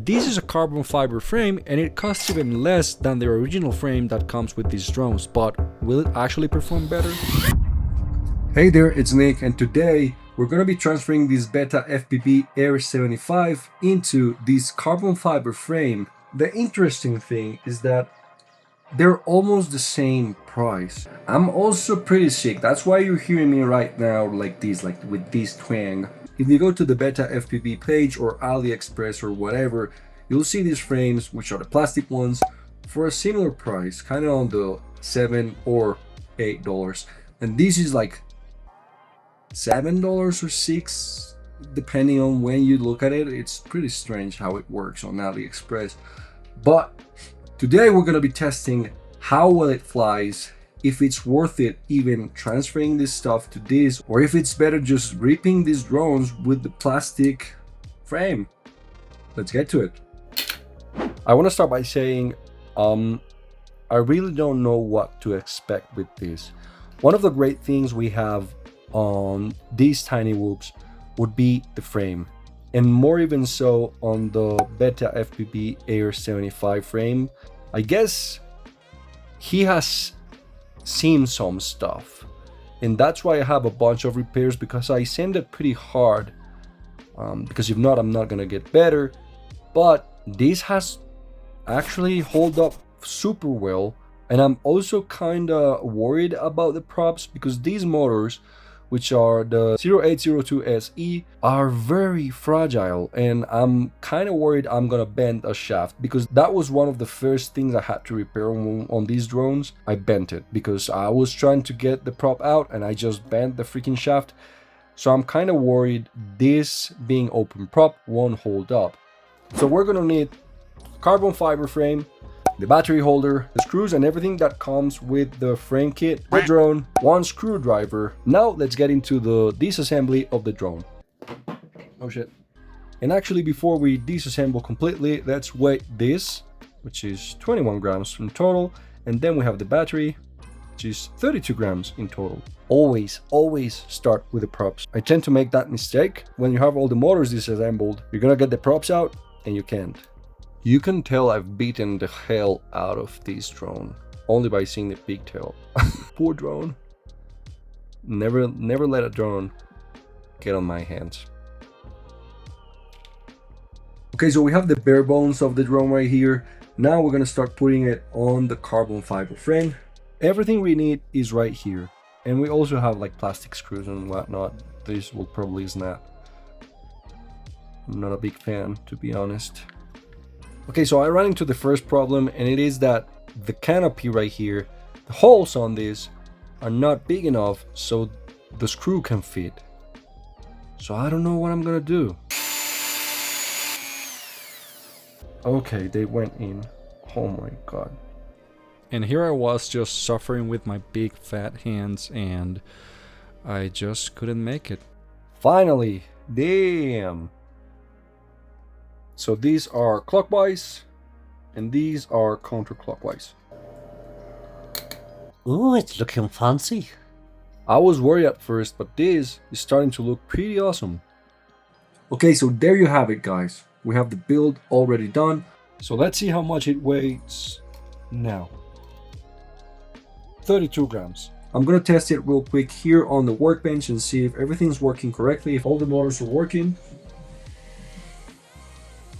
This is a carbon fiber frame and it costs even less than the original frame that comes with these drones, but will it actually perform better? Hey there, it's Nick, and today we're going to be transferring this Beta FPV Air 75 into this carbon fiber frame. The interesting thing is that they're almost the same price. I'm also pretty sick, that's why you're hearing me right now like this, like with this twang. If you go to the Beta FPV page or AliExpress or whatever, you'll see these frames, which are the plastic ones, for a similar price, kind of on the $7 or $8. And this is like $7 or $6, depending on when you look at it. It's pretty strange how it works on AliExpress. But today we're going to be testing how well it flies, if it's worth it even transferring this stuff to this, or if it's better just ripping these drones with the plastic frame. Let's get to it. I want to start by saying I really don't know what to expect with this. One of the great things we have on these tiny whoops would be the frame, and more even so on the Beta FPV Air 75 frame. I guess he has seen some stuff, and that's why I have a bunch of repairs, because I sanded pretty hard, because if not, I'm not gonna get better. But this has actually held up super well, and I'm also kind of worried about the props, because these motors, which are the 0802 SE, are very fragile, and I'm kind of worried I'm gonna bend a shaft, because that was one of the first things I had to repair on these drones. I bent it because I was trying to get the prop out and I just bent the freaking shaft. So I'm kind of worried this being open prop won't hold up. So we're gonna need carbon fiber frame, the battery holder, the screws and everything that comes with the frame kit, the drone, one screwdriver. Now let's get into the disassembly of the drone. Oh shit. And actually, before we disassemble completely, let's weigh this, which is 21 grams in total, and then we have the battery, which is 32 grams in total. Always start with the props. I tend to make that mistake. When you have all the motors disassembled, you're gonna get the props out and you can't. You can tell I've beaten the hell out of this drone only by seeing the pigtail. Poor drone. Never let a drone get on my hands. Okay, so we have the bare bones of the drone right here. Now we're gonna start putting it on the carbon fiber frame. Everything we need is right here. And we also have like plastic screws and whatnot. This will probably snap. I'm not a big fan, to be honest. Okay, so I ran into the first problem, and it is that the canopy right here, the holes on this are not big enough so the screw can fit. So I don't know what I'm gonna do. Okay, they went in. Oh my god. And here I was just suffering with my big fat hands, and I just couldn't make it. Finally, damn. So these are clockwise, and these are counterclockwise. Ooh, it's looking fancy. I was worried at first, but this is starting to look pretty awesome. Okay, so there you have it, guys. We have the build already done. So let's see how much it weighs now. 32 grams. I'm gonna test it real quick here on the workbench and see if everything's working correctly, if all the motors are working.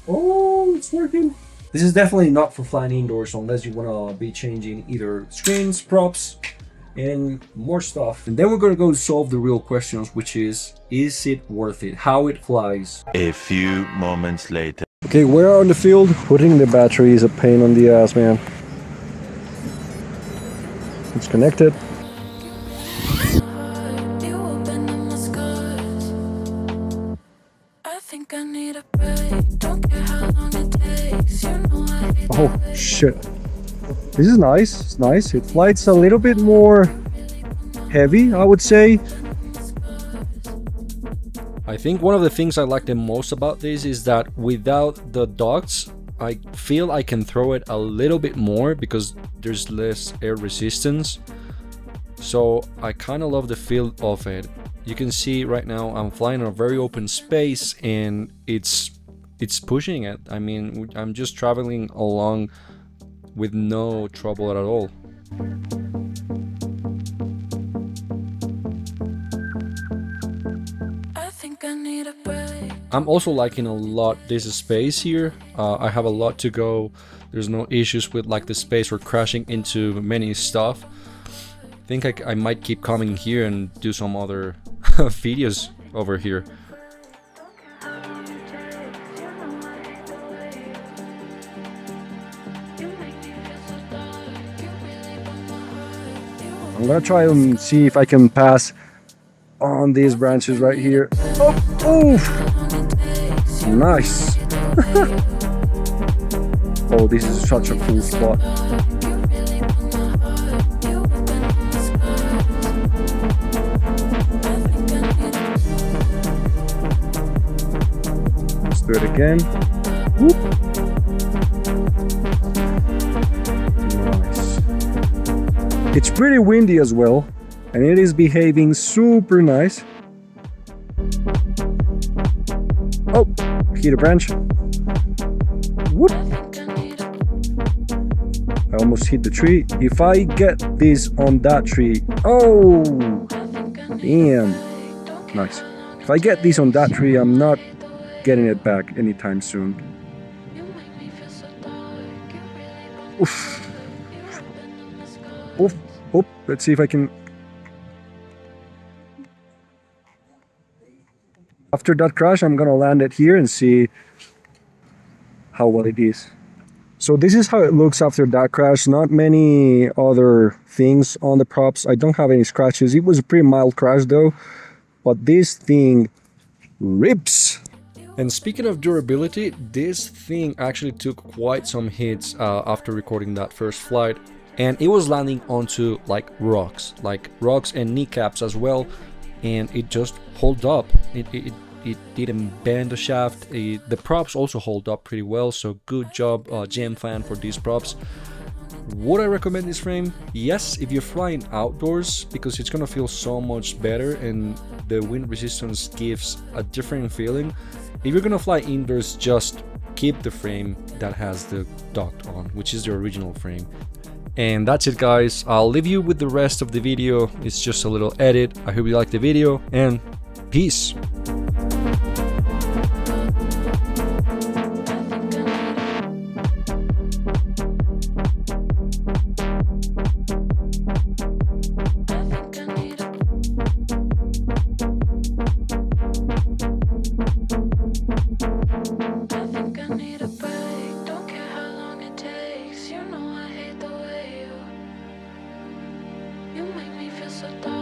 Oh, it's working. This is definitely not for flying indoors unless you want to be changing either screens, props, and more stuff. And then we're going to go solve the real questions, which is it worth it? How it flies. A few moments later. Okay, we're on the field. Putting the battery is a pain on the ass, man. It's connected. Oh shit, this is nice. It's nice. It flies a little bit more heavy, I would say. I think one of the things I like the most about this is that without the ducts, I feel I can throw it a little bit more because there's less air resistance. So I kind of love the feel of it. You can see right now I'm flying in a very open space, and it's it's pushing it. I mean, I'm just traveling along with no trouble at all. I think I need a break. I'm also liking a lot this space here. I have a lot to go. There's no issues with like the space or crashing into many stuff. I think I might keep coming here and do some other videos over here. I'm gonna try and see if I can pass on these branches right here. Oh, oof. Nice. Oh, this is such a cool spot. Let's do it again. Whoop. Nice. It's pretty windy as well, and it is behaving super nice. Oh, hit a branch. Whoop. I almost hit the tree. If I get this on that tree, oh, damn, nice. If I get this on that tree, I'm not getting it back anytime soon. Oof. Oof. Oop. Let's see if I can. After that crash, I'm gonna land it here and see how well it is. So this is how it looks after that crash. Not many other things on the props. I don't have any scratches. It was a pretty mild crash though, but this thing rips. And speaking of durability, this thing actually took quite some hits after recording that first flight, and it was landing onto like rocks and kneecaps as well, and it just held up. It didn't bend the shaft. The props also hold up pretty well, so good job Gem Fan for these props. Would I recommend this frame? Yes, if you're flying outdoors, because it's gonna feel so much better and the wind resistance gives a different feeling. If you're gonna fly indoors, just keep the frame that has the docked on, which is the original frame. And that's it guys, I'll leave you with the rest of the video. It's just a little edit. I hope you liked the video, and peace. You make me feel so dark.